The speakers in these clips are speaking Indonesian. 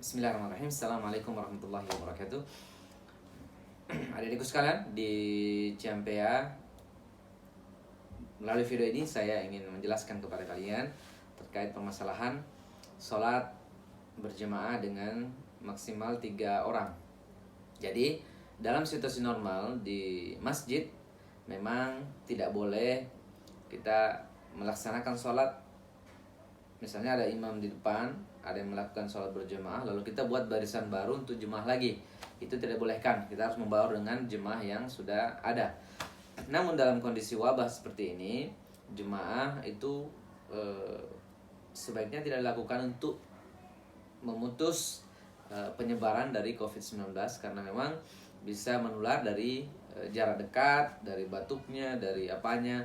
Bismillahirrahmanirrahim. Assalamualaikum warahmatullahi wabarakatuh. Adik-adikku sekalian di Ciampea, melalui video ini saya ingin menjelaskan kepada kalian terkait permasalahan sholat berjemaah dengan maksimal 3 orang. Jadi dalam situasi normal di masjid memang tidak boleh kita melaksanakan sholat. Misalnya ada imam di depan, ada yang melakukan sholat berjemaah, lalu kita buat barisan baru untuk jemaah lagi. Itu tidak bolehkan, kita harus membaur dengan jemaah yang sudah ada. Namun dalam kondisi wabah seperti ini, jemaah itu sebaiknya tidak dilakukan untuk memutus penyebaran dari COVID-19, karena memang bisa menular dari jarak dekat, dari batuknya, dari apanya,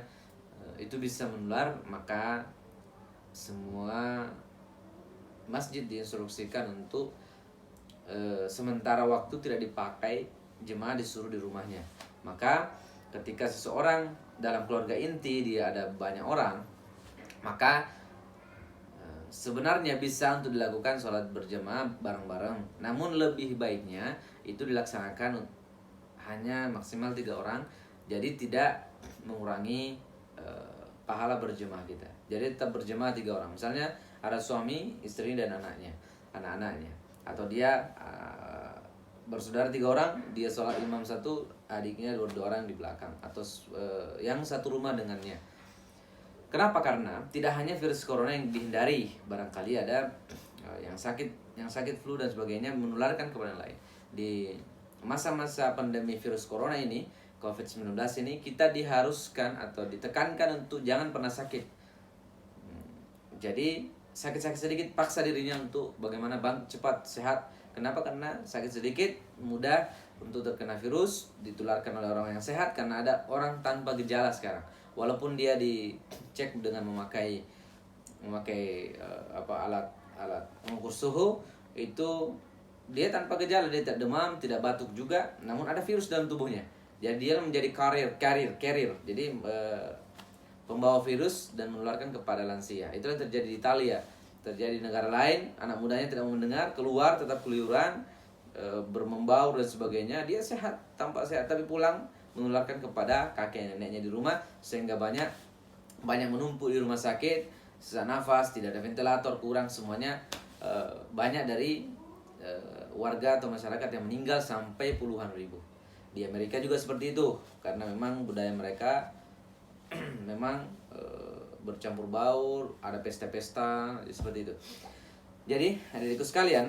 itu bisa menular. Maka semua masjid diinstruksikan untuk sementara waktu tidak dipakai, jemaah disuruh di rumahnya. Maka ketika seseorang dalam keluarga inti dia ada banyak orang, maka sebenarnya bisa untuk dilakukan sholat berjemaah bareng-bareng. Namun lebih baiknya itu dilaksanakan hanya maksimal 3 orang, jadi tidak mengurangi pahala berjemaah kita. Jadi tetap berjemaah 3 orang. Misalnya ada suami, istri dan anak-anaknya, atau dia bersaudara 3 orang, dia sholat imam 1, adiknya 2 orang di belakang, atau yang satu rumah dengannya. Kenapa? Karena tidak hanya virus corona yang dihindari, barangkali ada yang sakit flu dan sebagainya menularkan kepada yang lain. Di masa-masa pandemi virus corona ini, COVID-19 ini, kita diharuskan atau ditekankan untuk jangan pernah sakit. Jadi sakit-sakit sedikit paksa dirinya untuk bagaimana cepat sehat. Kenapa? Karena sakit sedikit mudah untuk terkena virus, ditularkan oleh orang yang sehat, karena ada orang tanpa gejala sekarang. Walaupun dia dicek dengan memakai alat mengukur suhu, itu dia tanpa gejala, dia tidak demam, tidak batuk juga, namun ada virus dalam tubuhnya. Jadi dia menjadi carrier. Jadi pembawa virus dan menularkan kepada lansia. Itu yang terjadi di Italia, terjadi di negara lain. Anak mudanya tidak mau mendengar, keluar tetap keluyuran, bermembaur dan sebagainya. Dia sehat, tampak sehat, tapi pulang menularkan kepada kakek neneknya di rumah, sehingga banyak menumpuk di rumah sakit, sesak nafas, tidak ada ventilator, kurang semuanya. Banyak dari warga atau masyarakat yang meninggal sampai puluhan ribu. Di Amerika juga seperti itu, karena memang budaya mereka memang bercampur baur, ada pesta-pesta seperti itu. Jadi adik-adikku sekalian,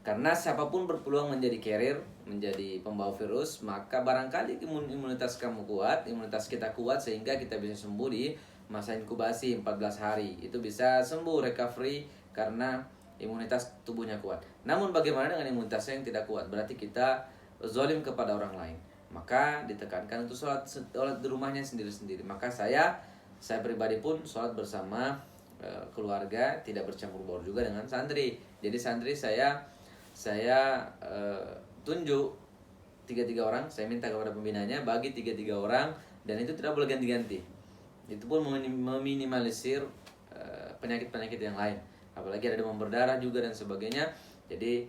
karena siapapun berpeluang menjadi carrier, menjadi pembawa virus, maka barangkali imunitas kamu kuat, imunitas kita kuat, sehingga kita bisa sembuh di masa inkubasi 14 hari. Itu bisa sembuh, recovery, karena imunitas tubuhnya kuat. Namun bagaimana dengan imunitasnya yang tidak kuat? Berarti kita zalim kepada orang lain. Maka ditekankan untuk sholat di rumahnya sendiri-sendiri. Maka saya pribadi pun sholat bersama keluarga, tidak bercampur baur juga dengan santri. Jadi santri saya tunjuk 3 orang, saya minta kepada pembinanya bagi 3 orang, dan itu tidak boleh ganti-ganti. Itu pun meminimalisir penyakit-penyakit yang lain. Apalagi ada demam berdarah juga dan sebagainya. Jadi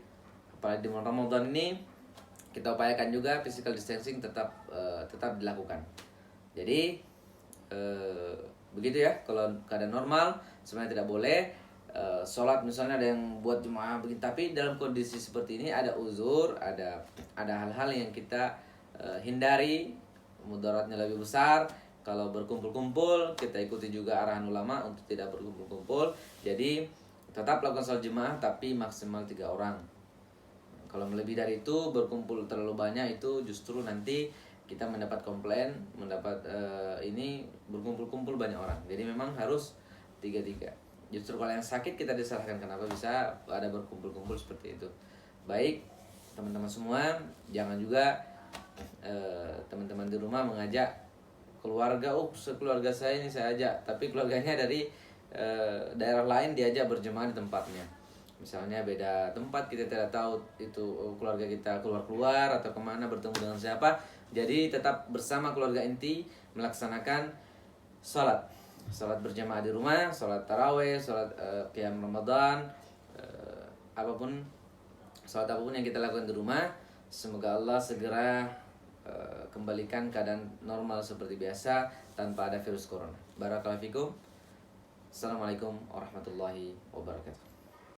apalagi di bulan Ramadan ini, kita upayakan juga physical distancing tetap dilakukan. Jadi begitu ya. Kalau keadaan normal sebenarnya tidak boleh sholat, misalnya ada yang buat jemaah begitu. Tapi dalam kondisi seperti ini ada uzur, ada hal-hal yang kita hindari, mudaratnya lebih besar. Kalau berkumpul-kumpul, kita ikuti juga arahan ulama untuk tidak berkumpul-kumpul. Jadi tetap lakukan sholat jemaah, tapi maksimal 3 orang. Kalau melebihi dari itu, berkumpul terlalu banyak, itu justru nanti kita mendapat komplain, ini berkumpul-kumpul banyak orang. Jadi memang harus 3. Justru kalau yang sakit kita disalahkan kenapa bisa ada berkumpul-kumpul seperti itu. Baik teman-teman semua, jangan juga teman-teman di rumah mengajak keluarga, sekeluarga saya ini saya ajak, tapi keluarganya dari daerah lain diajak berjemaah di tempatnya. Misalnya beda tempat, kita tidak tahu itu keluarga kita keluar atau kemana, bertemu dengan siapa. Jadi tetap bersama keluarga inti melaksanakan sholat berjamaah di rumah, sholat taraweh, sholat qiyam Ramadan, apapun, salat apapun yang kita lakukan di rumah, semoga Allah segera kembalikan keadaan normal seperti biasa tanpa ada virus corona. Barakallahu fikum. Assalamualaikum warahmatullahi wabarakatuh.